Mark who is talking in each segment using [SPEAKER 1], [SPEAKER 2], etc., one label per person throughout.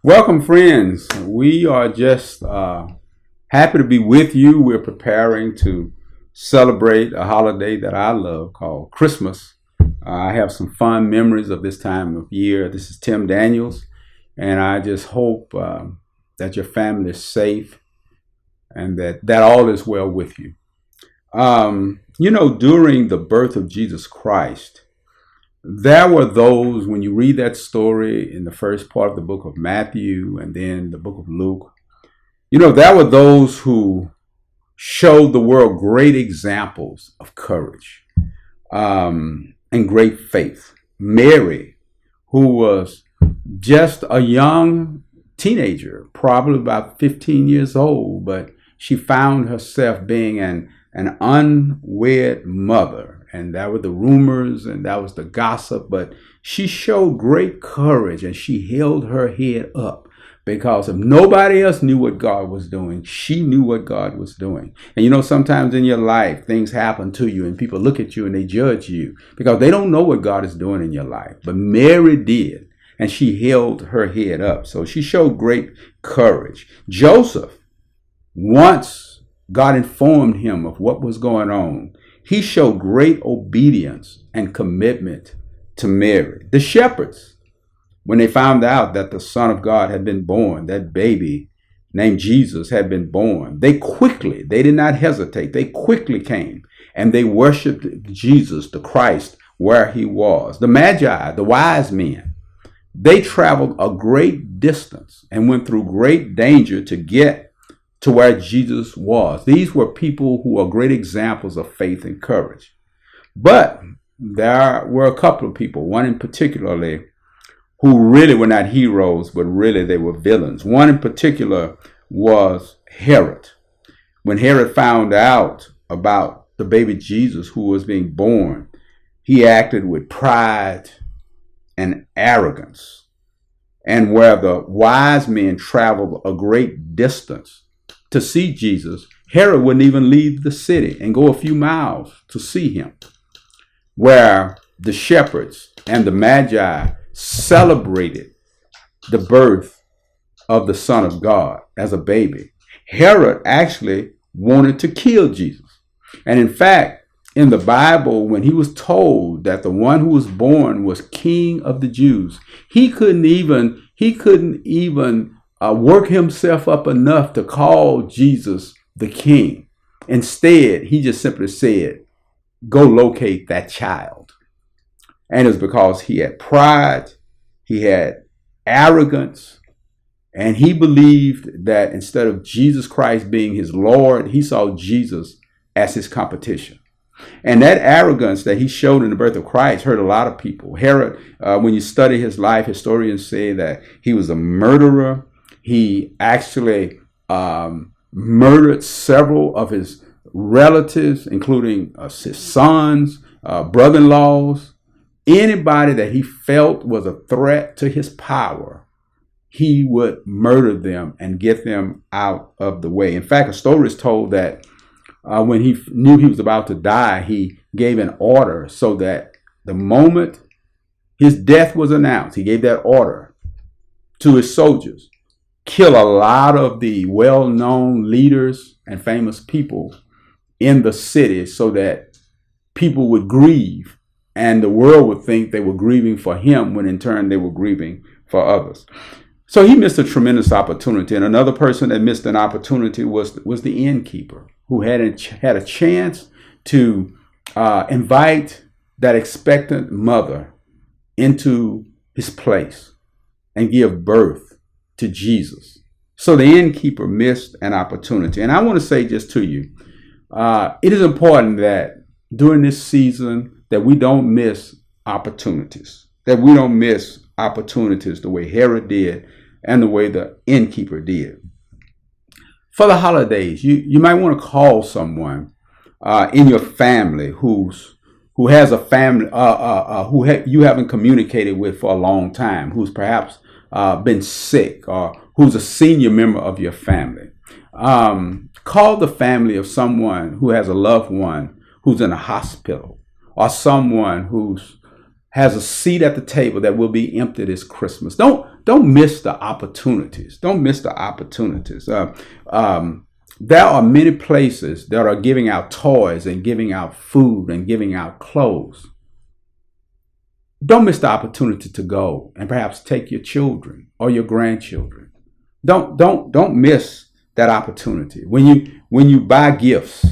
[SPEAKER 1] Welcome, friends. We are just happy to be with you. We're preparing to celebrate a holiday that I love called Christmas. I have some fond memories of this time of year. This is Tim Daniels, and I just hope that your family is safe and that all is well with you. During the birth of Jesus Christ, there were those, when you read that story in the first part of the book of Matthew and then the book of Luke, there were those who showed the world great examples of courage and great faith. Mary, who was just a young teenager, probably about 15 years old, but she found herself being an unwed mother. And that were the rumors and that was the gossip. But she showed great courage and she held her head up because if nobody else knew what God was doing, she knew what God was doing. And sometimes in your life, things happen to you and people look at you and they judge you because they don't know what God is doing in your life. But Mary did, and she held her head up. So she showed great courage. Joseph, once God informed him of what was going on, he showed great obedience and commitment to Mary. The shepherds, when they found out that the Son of God had been born, that baby named Jesus had been born, they did not hesitate. They quickly came and they worshiped Jesus, the Christ, where he was. The Magi, the wise men, they traveled a great distance and went through great danger to get to where Jesus was. These were people who are great examples of faith and courage. But there were a couple of people, one in particularly, who really were not heroes, but really they were villains. One in particular was Herod. When Herod found out about the baby Jesus who was being born, he acted with pride and arrogance. And where the wise men traveled a great distance to see Jesus, Herod wouldn't even leave the city and go a few miles to see him. Where the shepherds and the Magi celebrated the birth of the Son of God as a baby, Herod actually wanted to kill Jesus. And in fact, in the Bible, when he was told that the one who was born was King of the Jews, he couldn't even work himself up enough to call Jesus the king. Instead, he just simply said, go locate that child. And it's because he had pride, he had arrogance, and he believed that instead of Jesus Christ being his Lord, he saw Jesus as his competition. And that arrogance that he showed in the birth of Christ hurt a lot of people. Herod, when you study his life, historians say that he was a murderer. He actually murdered several of his relatives, including his sons, brother-in-laws. Anybody that he felt was a threat to his power, he would murder them and get them out of the way. In fact, a story is told that when he knew he was about to die, he gave an order so that the moment his death was announced, he gave that order to his soldiers. Kill a lot of the well-known leaders and famous people in the city so that people would grieve and the world would think they were grieving for him when in turn they were grieving for others. So he missed a tremendous opportunity. And another person that missed an opportunity was the innkeeper, who had a chance to invite that expectant mother into his place and give birth to Jesus. So the innkeeper missed an opportunity. And I want to say just to you, it is important that during this season that we don't miss opportunities, the way Herod did and the way the innkeeper did. For the holidays, you might want to call someone in your family who has a family you haven't communicated with for a long time, who's perhaps been sick, or who's a senior member of your family. Call the family of someone who has a loved one who's in a hospital, or someone who has a seat at the table that will be empty this Christmas. Don't don't miss the opportunities. Don't miss the opportunities. There are many places that are giving out toys and giving out food and giving out clothes. Don't miss the opportunity to go and perhaps take your children or your grandchildren. Don't miss that opportunity. When you buy gifts,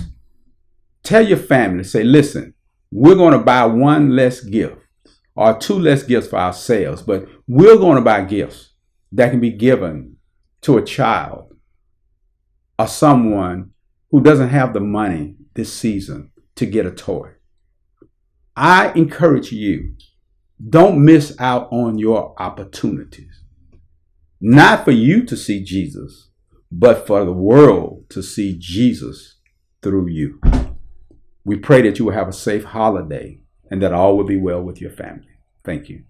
[SPEAKER 1] tell your family, say, listen, we're going to buy one less gift or two less gifts for ourselves, but we're going to buy gifts that can be given to a child or someone who doesn't have the money this season to get a toy. I encourage you, don't miss out on your opportunities. Not for you to see Jesus, but for the world to see Jesus through you. We pray that you will have a safe holiday and that all will be well with your family. Thank you.